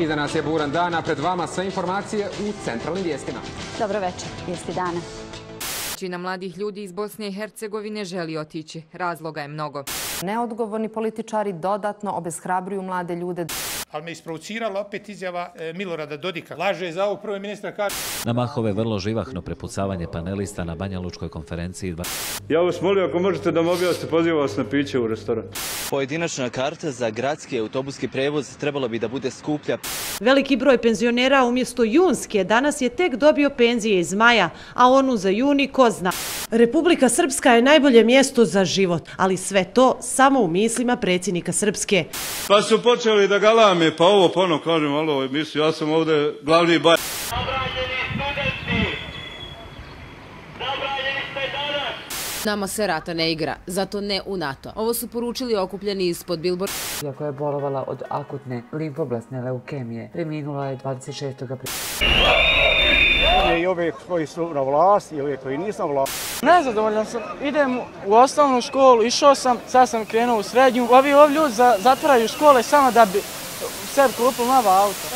Iza nas je buran dan, a pred vama sve informacije u centralnim vijestima. Dobro večer, vijesti dana. Većina mladih ljudi iz Bosne i Hercegovine želi otići. Razloga je mnogo. Neodgovorni političari dodatno obeshrabruju mlade ljude. Ali me isprovocirala opet izjava Milorada Dodika. Laže za ovog prvog ministra kaže. Na Mahove vrlo živahno prepucavanje panelista na Banja Lučkoj konferenciji. Ja vas molim, ako možete da me objasnite, pozivam vas na piće u restoran. Pojedinačna karta za gradski autobuski prevoz trebala bi da bude skuplja. Veliki broj penzionera umjesto junske danas je tek dobio penzije iz maja, a onu za juni ko zna. Republika Srpska je najbolje mjesto za život, ali sve to samo u mislima predsjednika Srpske. Pa su počeli da galame, pa ovo ponovno kažem, alo, mislim, ja sam ovdje glavni baj. Zabranjeni studenti! Zabranjeni ste danas! Nama se rata ne igra, zato ne u NATO. Ovo su poručili okupljeni ispod bilborda. Iako je bolovala od akutne limfoblasne leukemije, preminula je 26. aprila. I ove koji su na vlasti i ove koji nisu na vlasti. Nezadovoljan sam. Idem u osnovnu školu, išao sam, sad sam krenuo u srednju. Ovi ljudi zatvaraju škole samo da bi sebi kupili nova auta.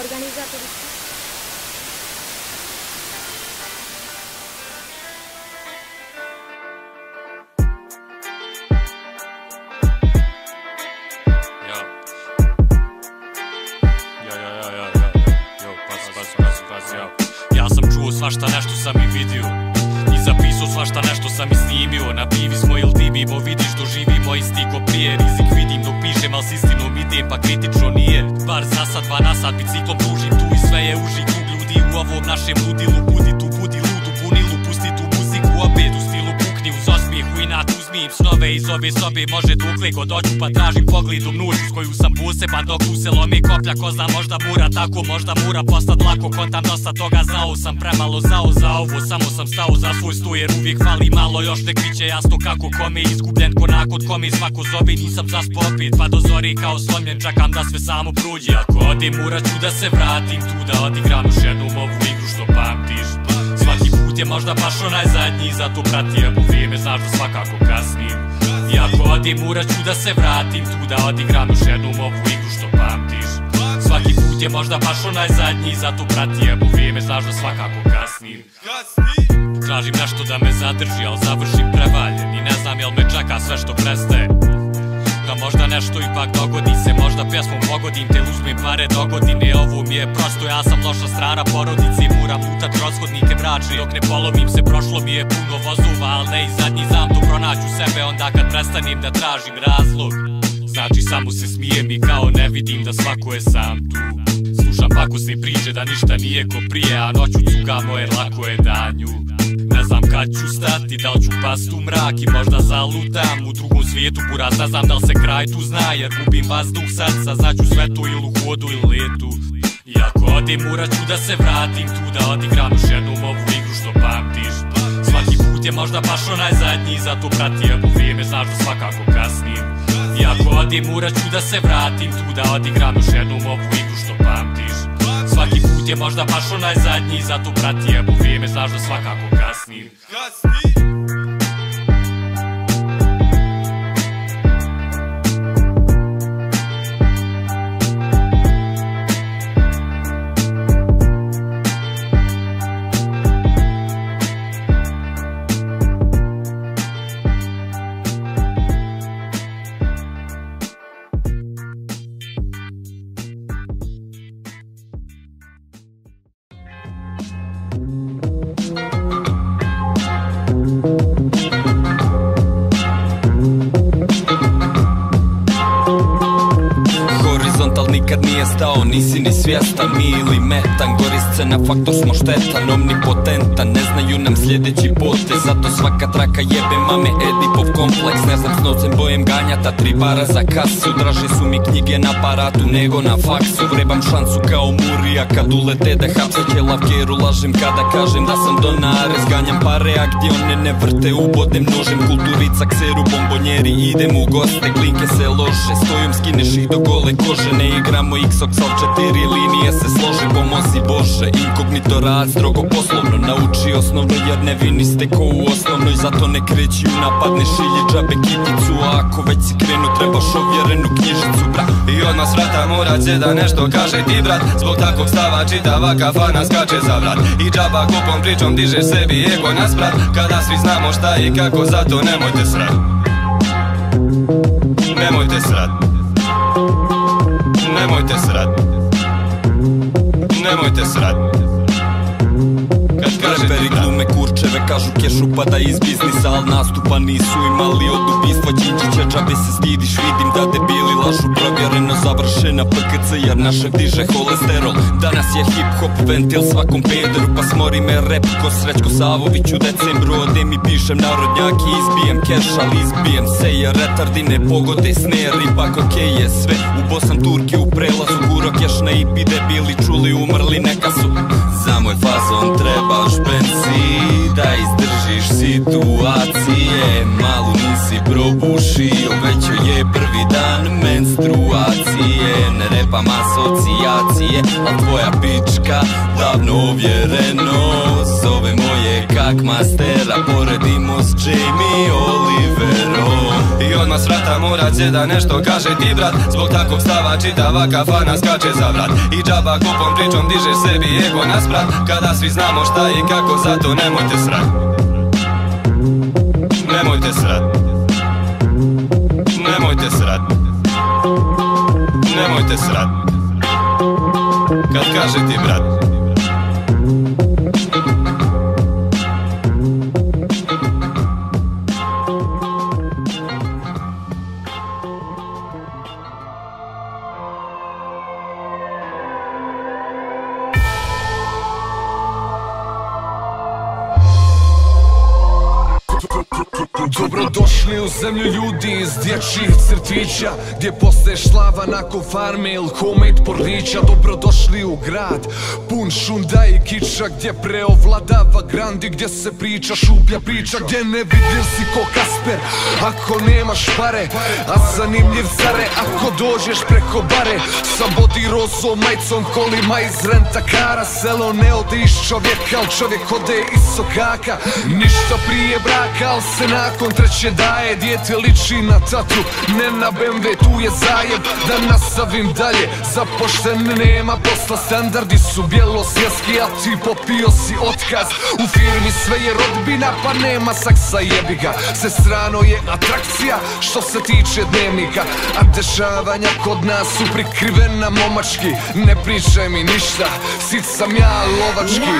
Svašta nešto sam i vidio i zapisao, svašta nešto sam i snimio. Na pivi smo ili dimimo, vidiš doživimo isti ko prije. Rizik vidim dok pišem, al s istinom idem pa kritično nije. Bar za sad, 2 na sat, biciklom kružim tu i sve je uži krug ljudi u ovom našem ludilu. Budi tu, budi ludu, bunilu, pusti tu muziku opet u stilu pukni uz osmijeh u inat. Uzmi im snove iz ove sobe, može dukle god doću pa tražim pogledom nužu s koju sam poseban dok u se lomi koplja. Ko zna, možda mura tako, možda mura postat lako. Kontam dosta toga, znao sam premalo zao za ovo. Samo sam stao za svoj sto jer uvijek fali malo. Još nek biće jasno kako kome izgubljen ko nakon kome svako zove. Nisam zaspo opet pa do zori kao slomljen, čakam da sve samo prođe. Ako odim morat ću da se vratim tu, da odigram još jednom ovu igru što pamtiš. Svaki put je možda baš onaj zadnji, zato prati ako vrijeme znaš da svakako kasnim. I ako odim morat ću da se vratim tu, da odigram još jednom ovu igru što pamtiš. Svaki put je možda baš onaj zadnji, zato prati ako vrijeme znaš da svakako kasnim. Tražim nešto da me zadrži, al završim prevaljen i ne znam jel me čeka sve što prestaje. Da možda nešto ipak dogodi se, možda pjesmom pogodim te uzmem pare do godine. Ovo mi je prosto, ja sam loša strana porodici. Moram lutat rozhodnike bračni dok ne polomim se. Prošlo mi je puno vozova, al ne i zadnji. Znam to pronaću sebe onda kad prestanem da tražim razlog. Znači samo se smijem i kao ne vidim da svako je sam tu. Slušam pakosne priče da ništa nije ko prije, a noću cugamo jer lako je danju. Ne znam kad ću stati, da li ću past u mrak i možda zalutam u drugom svijetu buraz. Ne znam da li se kraj tu zna jer gubim vazduh sad, saznaću sve to ili u hodu ili letu. I ako odim morat ću da se vratim tu, da odigram još jednom ovu igru što pamtiš. Svaki put je možda baš onaj zadnji, zato prati ako vrijeme znaš da svakako kasnim. I ako odim morat ću da se vratim tu, da odigram još jednom ovu igru što pamtiš. Svaki put je možda baš onaj zadnji, zato prati ako vrijeme znaš da svakako kasnim. Nikad nije stao, nisi ni svjestan, mi ili metan. Gori scena, faktor smo štetan, omnipotentan. Ne znaju nam sljedeći potez, zato svaka traka jebe mame Edipov kompleks. Ne znam s novcem bojem ganjata, 3 bara za kasu. Draže su mi knjige na aparatu nego na faksu. Vrebam šansu kao Murija kad ulete da hapseće lavkeru. Lažem kada kažem da sam donare, zganjam pare, a gdje one ne vrte ubodem nožem. Kulturica, kseru, bombonjeri, idem u goste, klinke se loše. Stojom, skineš ih do gole kože, ne igram Imamo x-oksal 4 linije se slože, pomozi Bože. Inkognito rad, strogo poslovno, nauči osnovno jer ne vini ste ko u osnovnoj. Zato ne kreći u napad, ne šilji džabe kiticu, a ako već si krenu trebaš ovjerenu knjižicu, brat. I odmah s vrata mora će da nešto kaže ti, brat. Zbog takvog stava čitava kafana skače za vrat. I džaba kupom pričom dižeš sebi ego nasprat. Kada svi znamo šta i kako, zato nemojte srat. Nemojte srat. Nemojte srat. Nemojte srat. Reperi glume kurčeve, kažu kešu pada iz biznisa, al nastupa nisu imali od ubistva Đinđića. Džabe se stidiš, vidim da debili lažu, provjereno završena PKC jer našeg diže holesterol. Danas je hip hop ventil svakom pederu, pa smori me rep ko Srećko Savović u decembru. Odem i pišem narodnjaki, izbijem keš, ali izbijem se jer retardi ne pogode snare. Ipak okej je sve, ubo sam Turki u prelazu, guro keš na ipi, debili čuli umrli neka su. Za moj fazon trebaš benzin da izdržiš situacije. Malu nisi probušio, već je prvi dan menstruacije. Ne repam asocijacije, a tvoja pička davno ovjereno zove moje kak mastera, poredimo s Jamie Oliverom. I odmah s vrata morat će da nešto kaže ti, brat. Zbog takvog stava čitava kafana skače za vrat. I džaba kupom pričom dižeš sebi ego nasprat. Kada svi znamo šta i kako, zato nemojte srat. Nemojte srat. Nemojte srat. Nemojte srat. Kad kaže ti, brat. Dobrodošli u zemlju ljudi iz dječjih crtića, gdje postaješ slava nakon farme ili homemade pornića. Dobrodošli u grad pun šunda i kiča, gdje preovladava grandi, gdje se priča šuplja priča, gdje ne vidil si ko Kasper ako nemaš pare, a zanimljiv care ako dođeš preko bare. Sa body rozom, majcom, kolima iz rentakara. Selo ne ode iz čovjeka, al čovjek ode iz sokaka. Ništa prije braka, al se nakon treće daje. Dijete liči na tatu, ne na BMW, tu je zajeb. Da nastavim dalje, za poštene nema posla. Standardi su bjelosvjetski, a ti popio si otkaz. U firmi sve je rodbina, pa nema saksa, jebiga. Sve strano je atrakcija, što se tiče dnevnika. A dešavanja kod nas su prikrivena momački. Ne pričaj mi ništa, sit sam ja lovački.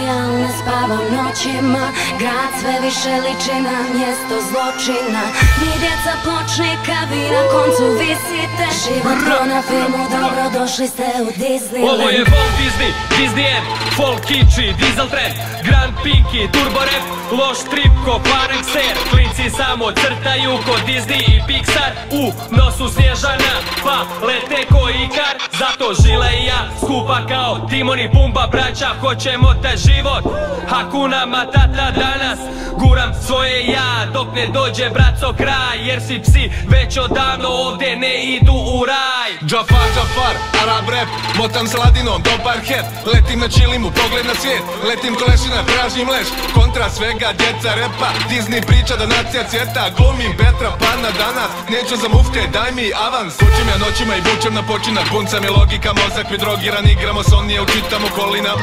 Al ne spavam noćima, grad sve više liči na mjesto zločina. Mi djeca pločnika, vi na koncu visite. Život ko na filmu, dobro došli ste u Disneyland. Ovo je Walt Disney, Disney M, folk kiči, diesel trend, Grand Pinky, turbo rap, loš trip ko Parexer. Klinci samo crtaju ko Disney i Pixar, u nosu snježana, pa lete ko Ikar. Zato Žile i ja, skupa kao Timon i Pumba, braća, hoćemo taj život. Hakuna Matata danas, guram svoje ja, dok ne dođe braco kraj. Jer si psi već odavno ovdje ne idu u raj. Džafar, Džafar, Arab rap, motam s ladinom, dobar head. Letim na čilimu, pogled na svijet, letim kolešina, tražim leš. Kontra svega, djeca repa, Disney priča da nacija cvjeta. Glumim Petra Pana danas, neću za mufte, daj mi avans. Kućim ja noćima i vučem na počinak, buncam je logika, mozak mi drogiran. Igramo sonije, učitamo kolina.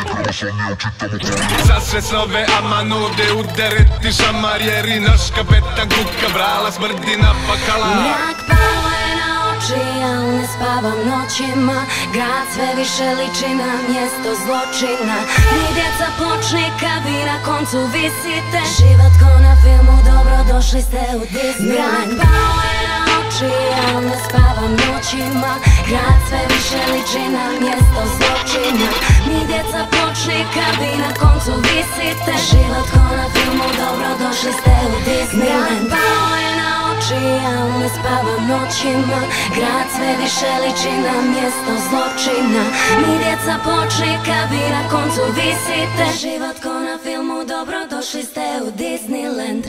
Za sve snove, ama nude, udereti šamarjeri. Naš kapetan kuka, brala smrdi na bakala. Mrak pao je na oči, al ne spavam noćima. Grad sve više liči na mjesto zločina. Mi djeca pločnika, vi na koncu visite. Život ko na filmu, dobro došli ste u Disneyland. Mrak pao je na oči, al ne spavam noćima. Grad sve više liči na mjesto zločina. Mi djeca pločnika, vi na koncu visite. Život ko na filmu, dobro došli ste u Disneyland. Mrak pao je na oči, al ne spavam noćima. Grad sve više liči na mjesto zločina. Mi djeca pločnika, vi na koncu visite. Život ko na filmu, dobro došli ste u Disneyland.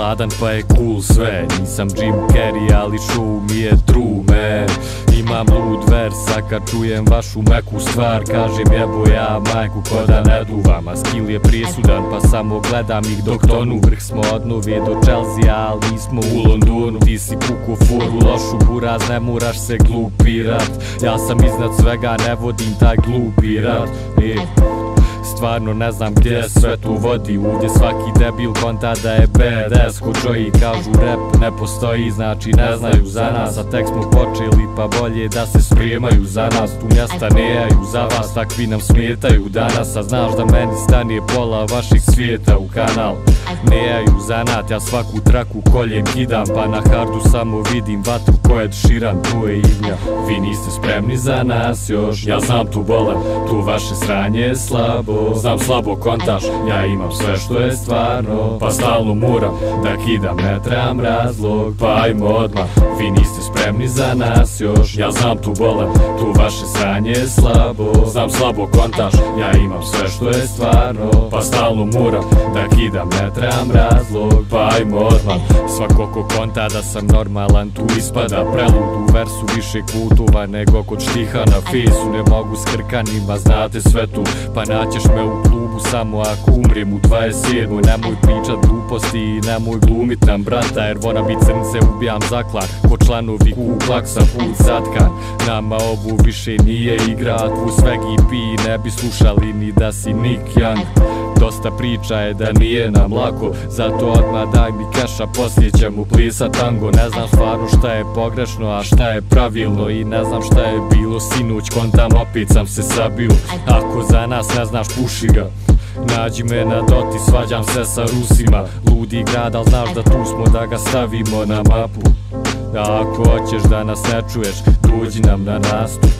gladan pa je cool sve. Nisam Jim Carrey, ali show mi je true, man. Imam lud versa kad čujem vašu meku stvar. Kažem jebo ja majku ko da ne duvam. A skill je prijesudan pa samo gledam ih dok tonu. Vrh smo od Nove do Chelsea, ali nismo u Londonu. Ti si puko foru, lošu buraz, ne moraš se glupirat. Ja sam iznad svega, ne vodim taj glupi rat. Stvarno ne znam gdje sve to vodi. Ovdje svaki debil konta da je badass. Ko čoji kažu rap ne postoji, znači ne znaju za nas. A tek smo počeli pa bolje da se spremaju za nas. Tu mjesta nejaju za vas, takvi nam smetaju danas. A znaš da meni stane pola vaših svijeta u kanal. Nejaju zanat, ja svaku traku koljem kidam. Pa na hardu samo vidim vatru koja širam, to je ignja. Vi niste spremni za nas još, ja znam tu bolan, tu vaše sranje je slabo. Znam slabo kontaš, ja imam sve što je stvarno. Pa stalno moram da kidam, ne trebam razlog. Pa ajmo odmah, vi niste spremni za nas još. Ja znam tu bolan, tu vaše sranje je slabo. Znam slabo kontaš, ja imam sve što je stvarno. Pa stalno moram da kidam, ne trebam razlog. Pa ajmo odmah, svako ko konta da sam normalan tu ispada prelud. U versu više kutova nego kod štiha na fejsu. Ne mogu s krkanima, znate sve tu, pa naćeš me u klubu samo ako umrem u 27. Nemoj pričat gluposti i nemoj glumit nam brata, jer vona bit crnce ubijam zaklan ko članovi Ku Klaksa put zatkan. Nama ovo više nije igra, a tvu svegi pi ne bi slušali ni da si Nick Young. Dosta priča je da nije nam lako, zato odmah daj mi keša, poslije ćemo plesat tango. Ne znam stvarno šta je pogrešno, a šta je pravilno. I ne znam šta je bilo sinoć, kontam opet sam se sabio. Ako za nas ne znaš, puši ga. Nađi me na doti, svađam se sa Rusima. Ludi grad, al znaš da tu smo da ga stavimo na mapu. Ako hoćeš da nas ne čuješ, dođi nam na nastup.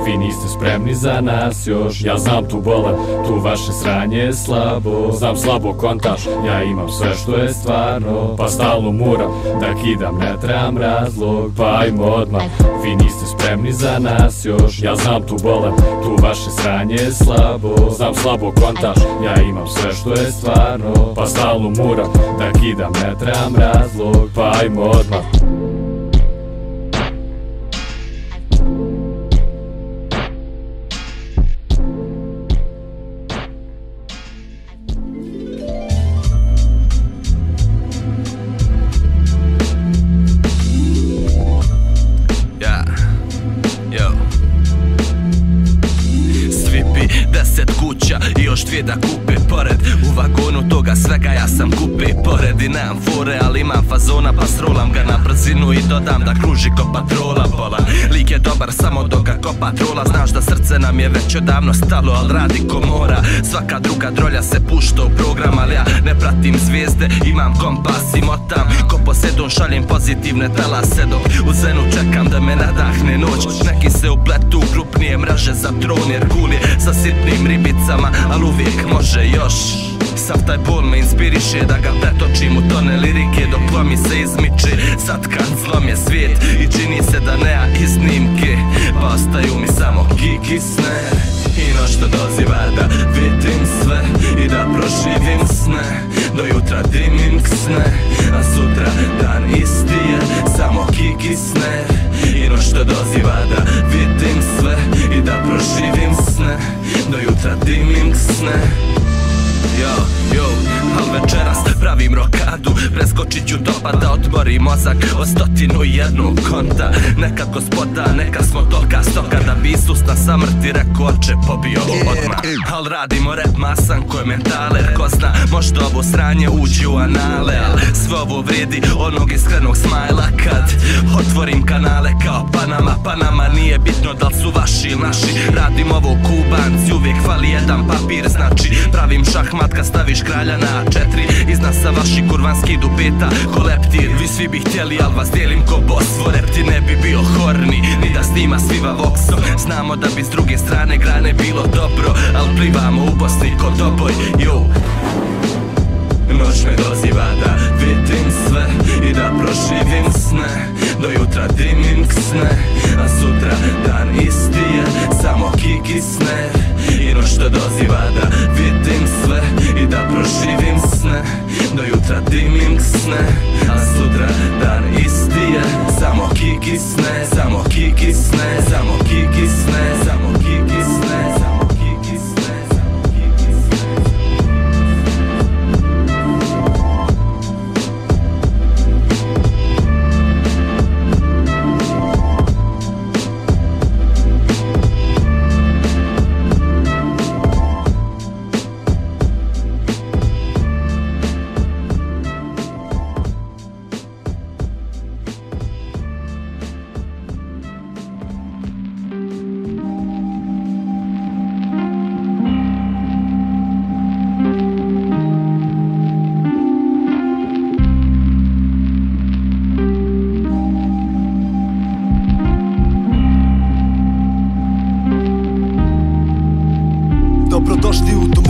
Vi niste spremni za nas još, ja znam tu bolan, tu vaše sranje je slabo. Znam slabo kontaš, ja imam sve što je stvarno. Pa stalno moram da kidam, ne trebam razlog. Pa ajmo odmah, vi niste spremni za nas još. Ja znam tu bolan, tu vaše sranje je slabo. Znam slabo kontaš, ja imam sve što je stvarno. Pa stalno moram da kidam, ne trebam razlog. Pa ajmo odmah. I još dvije da kupe pored. U vagonu toga svega ja sam kupe pored. I nemam fore, ali imam fazona, pa srolam ga na brzinu i dodam da kruži ko patrola bolan. Lik je dobar samo dok ga ko patrola. Znaš da srce nam je već odavno stalo, al radi ko mora. Svaka druga drolja se pušta u program, ali ja ne pratim zvijezde, imam kompas i motam. Ko posedon šaljem pozitivne talase, dok u zenu čekam da me nadahne noć. Neki se upletu u krupnije mraže za tron, jer cool je sa sitnim ribicama, al uvijek može još. Sav taj bol me inspiriše da ga pretočim u tone lirike, dok tlo mi se izmiče. Zatkan zlom je svijet i čini se da nema iznimke, pa ostaju mi samo kik i sne. I noć što doziva da vidim sve i da proživim sne. Do jutra dimim sne, a sutra dan isti je samo kik i sne. I noć što doziva da vidim sve i da proživim sne. Do jutra dimim sne. Yo, al večeras pravim rokadu, preskočit ću topa da otvorim mozak od 101 konta. Nekad gospoda, nekad smo tolika stoka da bi Isus na samrti rekao oče pobio odmah. Al radimo rap masan koje mentale, ko zna možda ovo sranje uđe u anale. Al sve ovo vredi onog iskrenog smajla kad otvorim kanale kao Panama. Panama nije bitno da li su vaši ili naši, radim ovo Kubanci, uvijek fali jedan papir. Znači pravim šahmat kad staviš kralja na A4. Iznad sa vaši kurvanski dupeta ko leptir. Vi svi bi htjeli, al vas dijelim ko Bosfor. Rep ti ne bi bio horni, ni da snima sviva vokso. Znamo da bi s druge strane grane bilo dobro, al plivamo u Bosni ko Doboj, yo. Noć me doziva da vidim sve i da proživim sne. Do jutra dimim sne, a sutra dan isti je samo kik i sne. I noć što doziva da vidim sve i da proživim sne. Do jutra dimim sne.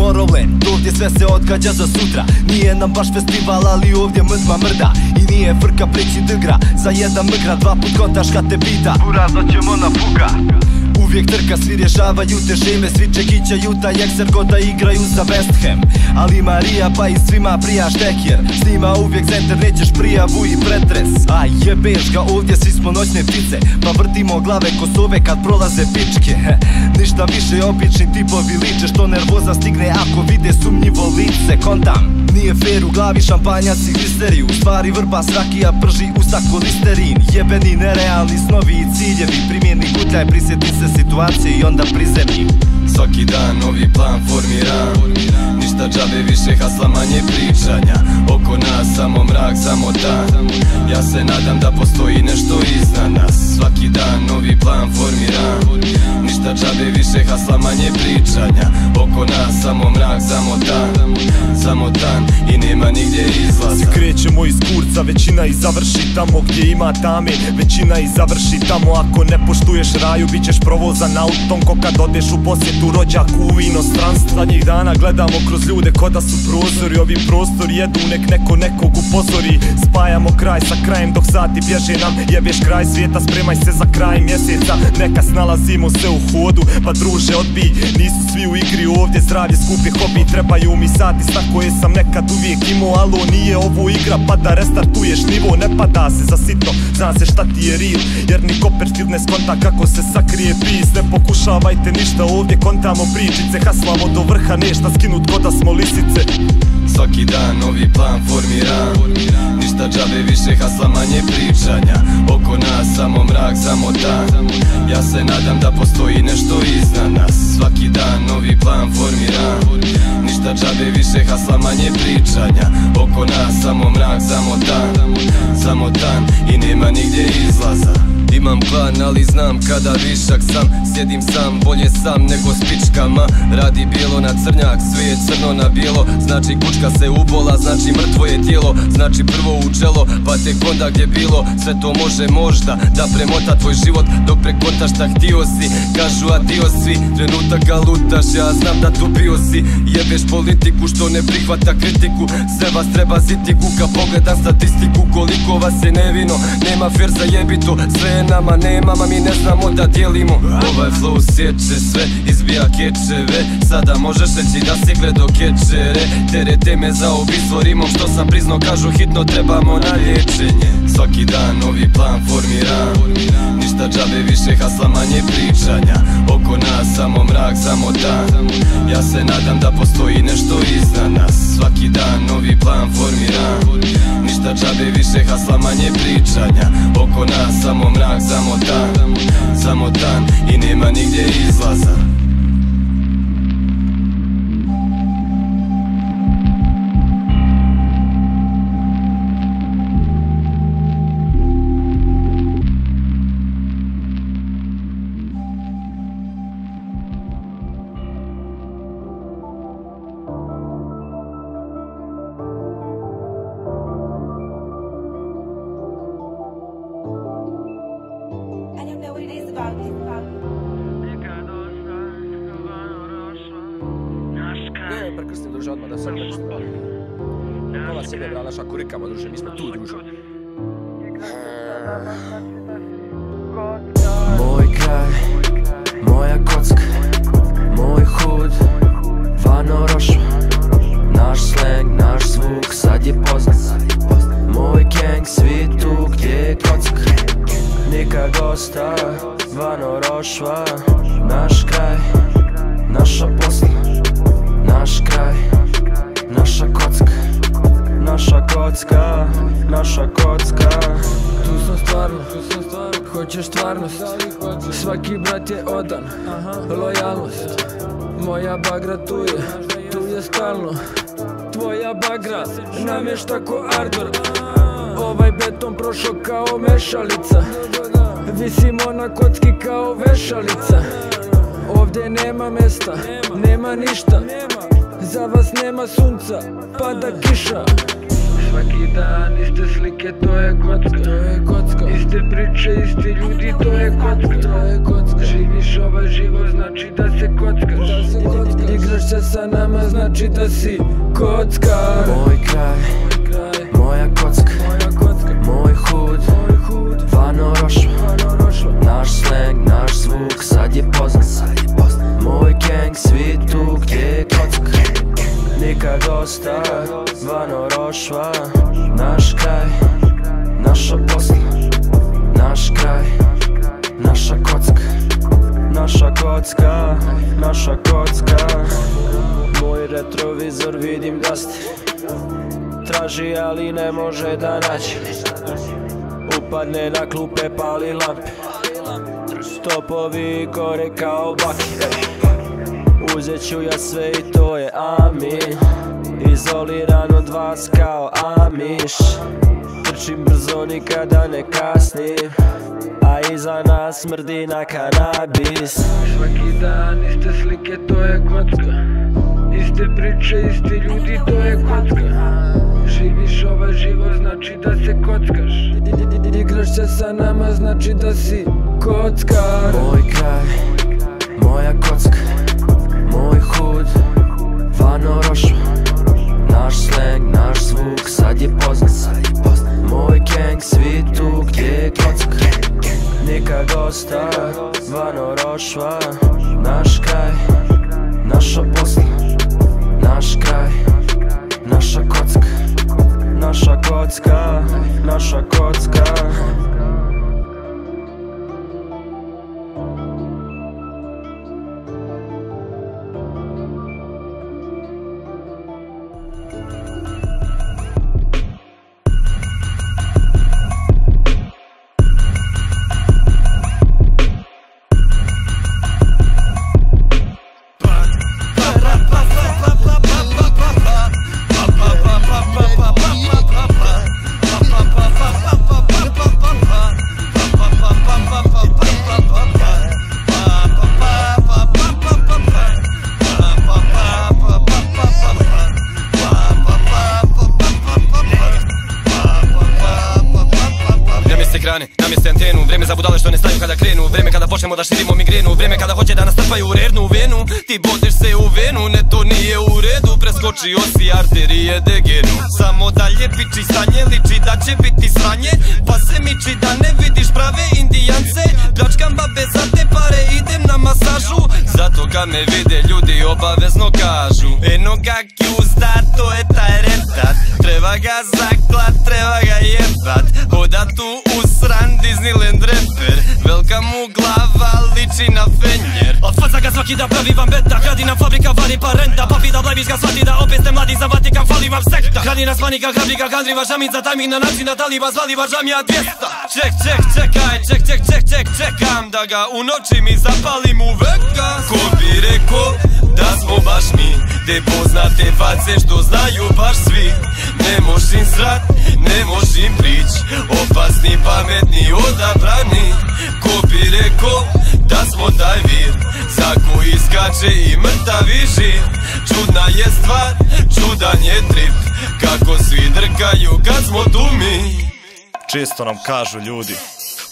Tomorrowland, ovdje sve se odgađa za sutra. Nije nam baš festival, ali ovdje mrtva mrda. I nije frka prići dgra, za jedan mgra dva put kontaš kad te pita urazno ćemo na fuga. Uvijek trka, svi rješavaju težime, svi čekićaju taj ekser ko da igraju za West Ham. Ali Marija pa i svima prija štekjer, s njima uvijek center, nećeš prijavu i pretres. A jebeš ga, ovdje svi smo noćne ptice, pa vrtimo glave ko sove kad prolaze pičke. Ništa više obični tipovi liče, što nervoza stigne ako vide sumnjivo lice. Kontam, nije fair, u glavi šampanjac i glisteriju, u stvari vrba srakija prži u sako listerin. Jebeni nerealni snovi i ciljevi, primjerni gutljaj, prisjeti se situacije i onda prizemlji. Svaki dan novi plan formiram, ništa džabe, više hasla, manje pričanja. Oko nas samo mrak, samo dan, ja se nadam da postoji nešto iznad nas. Svaki dan novi plan formiram, ništa džabe, više hasla, manje pričanja. Oko nas samo mrak, samo dan i nema nigdje izlaza. Svi krećemo iz kurca, većina i završi tamo gdje ima tame, većina i završi tamo. Ako ne poštuješ raju, bit ćeš provozan autom ko kad odeš u posjetu rođaku u inostranstvu. Zadnjih dana gledamo kroz ljude ko da su prozori, ovi prostori jedu, nek neko nekog upozori. Spajamo kraj sa krajem dok sati bježe nam, jebeš kraj svijeta, spremaj se za kraj mjeseca. Neka snalazimo se u hodu, pa druže odbij, nisu svi u igri ovdje, zdravlje skupi hobi. Trebaju mi sati sta koje sam nekad uvijek imao, alo nije ovo igra pa da restartuješ nivo. Ne pada se za sitno, zna se šta ti je real, jer ni Copperfield ne skonta kako se sakrije bis. Ne pokušavajte ništa ovdje, kontamo pričice, haslamo do vrha, nešta skinut ko da smo lisice. Svaki dan novi plan formiram, ništa džabe, više hasla, manje pričanja. Oko nas samo mrak, samo dan, ja se nadam da postoji nešto iznad nas. Svaki dan novi plan formiram, ništa džabe, više hasla, manje pričanja. Oko nas samo mrak, samo dan i nema nigdje izlaza. Imam plan, ali znam kada višak sam, sjedim sam, bolje sam nego s pičkama. Radi bijelo na crnjak, sve je crno na bijelo, znači kučka se ubola, znači mrtvo je tijelo. Znači prvo u čelo, pa tek onda gdje bilo. Sve to može možda da premota tvoj život, dok prekontaš šta htio si. Kažu adio svi, trenutaka lutaš, ja znam da tu bio si. Jebeš politiku što ne prihvata kritiku, sve vas treba zitiku. Kad pogledam statistiku koliko vas je nevino, nema fair za jebito. Sve je nama, nemama, mi ne znamo da dijelimo. Ovaj flow sjeće sve, izbija kečeve. Sada možeš reći da si gledo kečere. Terete me za ubistvo rimom, što sam priznao, kažu hitno trebamo na liječenje. Svaki dan novi plan formiram, ništa džabe, više hasla, manje pričanja. Oko nas samo mrak, samo dan, ja se nadam da postoji nešto iznad nas. Svaki dan novi plan formiram, ništa džabe, više hasla, manje pričanja. Oko nas samo mrak, samo dan i nema nigdje izlaza. Prekrstim druže odmah da sam prekrstim. Pola sebe bra naša kurikama druže, mi smo tu druže. Moj kraj, moja kocka, moj hud, Vano Rošva. Naš slang, naš zvuk sad je poznat. Moj gang, svi tu gdje je kocka. Nikad gosta, Vano Rošva. Naš kraj, naša posla. Naš kraj, naša kocka, naša kocka, naša kocka. Tu sam stvarno, hoćeš stvarnost. Svaki brat je odan, lojalnost. Moja bagra tu je stalno. Tvoja bagra namješta ko ardor. Ovaj beton prošao kao mešalica. Visimo na kocki kao vešalica. Ovdje nema mesta, nema ništa. Za vas nema sunca, pada kiša. Svaki dan iste slike, to je kocka. Iste priče, isti ljudi, to je kocka. Živiš ovaj život, znači da se kockaš. Igraš se sa nama znači da si kockar. Moj kraj, moja kocka, moj hud, Vano Rošva. Naš slang, naš zvuk sad je poznat. Moj gang, svi tu gdje je kocka. Nikad dosta, Vano Rošva. Naš kraj, naša posla. Naš kraj, naša kocka. Naša kocka, naša kocka. Moj retrovizor vidim da ste traži, ali ne može da nađe. Upadne na klupe, pali lampe. Stopovi gore kao baki. Uzet ću ja sve i to je amin. Izoliran od vas kao Amiš. Trčim brzo, nikada ne kasnim, a iza nas smrdi na kanabis. Svaki dan iste slike, to je kocka. Iste priče, isti ljudi, to je kocka. Živiš ovaj život, znači da se kockaš. Igraš se sa nama, znači da si kockar. Moj kraj, moja kocka, moj hud, Vano Rošva. Naš slang, naš zvuk sad je poznat. Moj gang, svi tu gdje je kocka. Nikad dosta, Vano Rošva. Naš kraj, naša posla. Naš kraj, naša kocka. Naša kocka, naša kocka. Namjeste antenu, vrijeme za budale što ne staju kada krenu. Vrijeme kada počnemo da širimo migrenu. Vrijeme kada hoće da nas trpaju u rernu venu. Ti bodeš se u venu, ne to nije u redu. Preskočio si arterije degenu. Samo dalje piči stanje, liči da će biti sranje. Pa se miči da ne vidiš prave indijance. Pljačkam babe za te pare, idem na masažu. Zato kad me vide ljudi obavezno kažu: eno ga kjuzda, to je taj retat. Treba ga zaklat, treba ga jebat. Hoda tu usran Disneyland rapper. Velika mu glava liči na fenjer. Od faca ga svaki da pravi vam beta. Hradi nam fabrika, vani pa renta. Papi da blajviš ga shvati da opet ste mladi za Vatikan. Fali vam sekta. Hradi nas panika, hrabri ga gandriva. Žamin za tajming na način da taliba zvali važamija 200. Čekam da ga u noći mi zapalim u veka. Ko bi reko da smo baš mi, te poznate face što znaju baš svi. Ne možim srat, ne možim prič, opasni, pametni, odabrani. Ko bi reko da smo taj vir za koji skače i mrtavi žir. Čudna je stvar, čudan je trip, kako svi drkaju kad smo tu mi. Često nam kažu ljudi: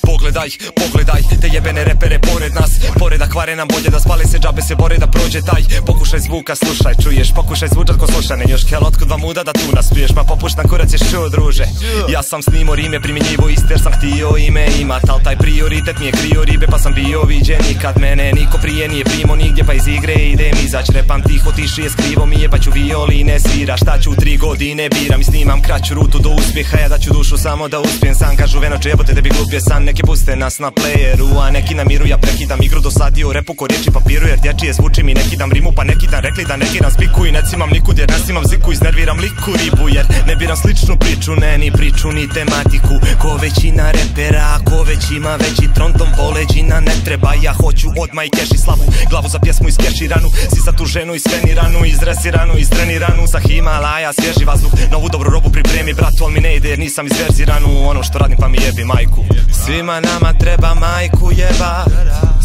pogledaj, te jebene repere pored nas. Pored akvare nam bolje da spale se, džabe se bore da prođe taj. Pokušaj zvuka, slušaj, čuješ, pokušaj zvučat ko slušane. Još kel, otkud vam muda da tu naspiješ, ma popuštan kurac je šo, druže. Ja sam snimo rime, primjenjivo iste jer sam htio ime imat. Al taj prioritet mi je krio ribe pa sam bio viđen. Nikad mene niko prije nije primo nigdje pa iz igre idem izać. Repam tiho, tiši je skrivo mi je pa ću violine svira. Šta ću 3 godine biram i snimam kraću rutu do uspjeha. Ja da ću dušu samo da uspijem sam. Kažu venoče jebote tebi glup je san. Neki puste nas na playeru, a neki na miru. Ja prekidam igru, dosadio repu ko riječi papiru. Jer dječije zvuči mi, neki dam rimu pa neki dan rekli da neki dan spiku. I ne cimam nikud jer ne snimam ziku, iznerviram liku ribu. Jer ne biram sličnu priču, ne ni priču ni tematiku. Ko većina repera, ko već ima veći trontom poleđina ne treba. Ja hoću odmah i keši slavu, glavu za pjesmu iskeširanu. Sisatu ženu isfeniranu, izresiranu, istreniranu. Sa Himalaja svježi vazduh, novu dobru robu pripremi bratu. Al mi ne ide jer nisam izverziranu, ono što radim pa mi jebi majku. Svima nama treba majku jebat,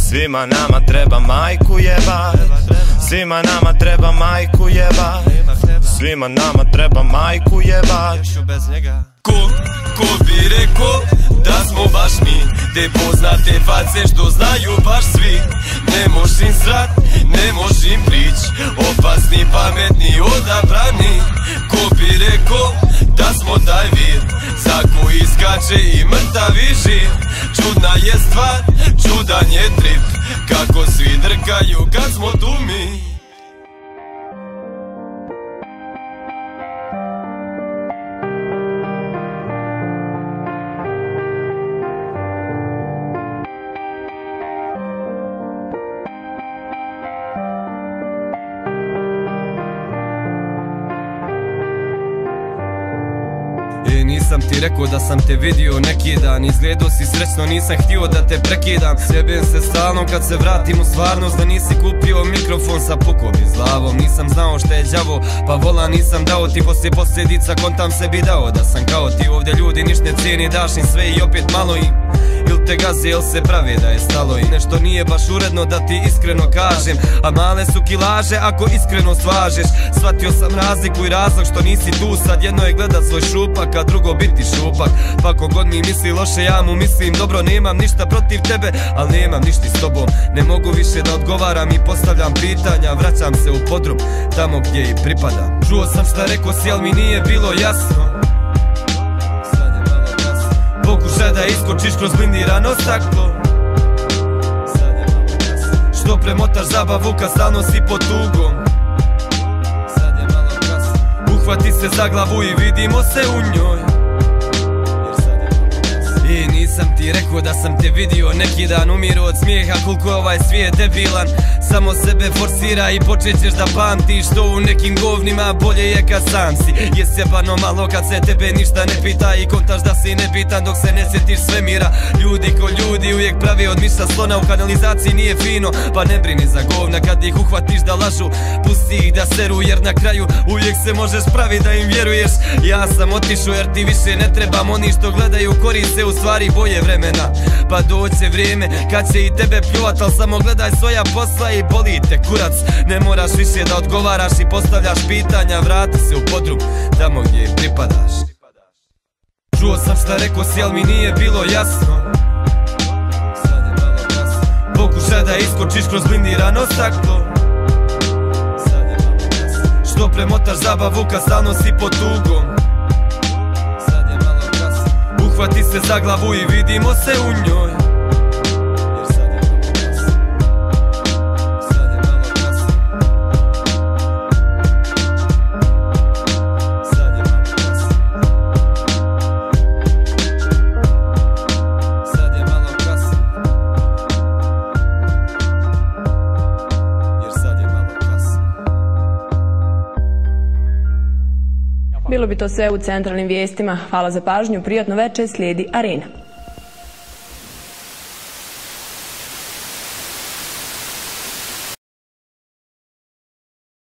svima nama treba majku jebat, svima nama treba majku jebat, svima nama treba majku jebat. Ko bi reko da smo baš mi, te poznate face što znaju baš svi. Ne možim srat, ne možim prič, opasni plače i mrtavi živ. Čudna je stvar, čudan je trip, kako svi drkaju kad smo tu mi. Nisam ti rekao da sam te vidio neki dan, izgledao si srećno, nisam htio da te prekidam. Sjebem se stalno kad se vratim u stvarnost, da nisi kupio mikrofon sa pukom iz glavom. Nisam znao šta je đavo, pa vola nisam dao ti, poslije posljedica kontam sebi dao da sam kao ti. Ovdje ljudi niš ne cijeni, daš im sve i opet malo im. Il te gaze, il se prave da je stalo i nešto nije baš uredno da ti iskreno kažem. A male su kilaže ako iskreno stvažeš. Shvatio sam razliku i razlog što nisi tu sad. Jedno je gledat svoj šupak, a drugo biti šupak. Pa kogod mi misli loše, ja mu mislim dobro. Nemam ništa protiv tebe, al nemam ništa s tobom. Ne mogu više da odgovaram i postavljam pitanja. Vraćam se u podrum, tamo gdje i pripadam. Čuo sam šta rekao si, al mi nije bilo jasno. Pokušaj da iskočiš kroz blindirano staklo. Što premotaš zabavu kad stalno si pod tugom. Uhvati se za glavu i vidimo se u njoj. I nisam ti rekao da sam te vidio neki dan, umiru od smijeha koliko je ovaj svijet debilan. Samo sebe forsira i počet ćeš da pamtiš što u nekim govnima bolje je kad sam si. Je sjebano malo kad se tebe ništa ne pita i kontaš da si nebitan dok se ne sjetiš svemira. Ljudi ko ljudi uvijek prave od miša slona, u kanalizaciji nije fino, pa ne brini za govna kad ih uhvatiš da lažu. Pusti ih da seru jer na kraju uvijek se možeš pravi da im vjeruješ. Ja sam otišao jer ti više ne trebam, oni što gledaju koriste u stvari boje vremena. Pa doće vrijeme kad će i tebe pljuvat, al samo gledaj svoja posla i boli te kurac. Ne moraš više da odgovaraš i postavljaš pitanja, vrati se u podrum, tamo gdje i pripadaš. Čuo sam šta rekao si, al mi nije bilo jasno. Pokušaj da iskočiš kroz blindirano staklo. Što premotaš zabavu kad stalno si pod tugom. Uhvati se za glavu i vidimo se u njoj. Bilo bi to sve u centralnim vijestima. Hvala za pažnju, prijatno večer, slijedi Arena.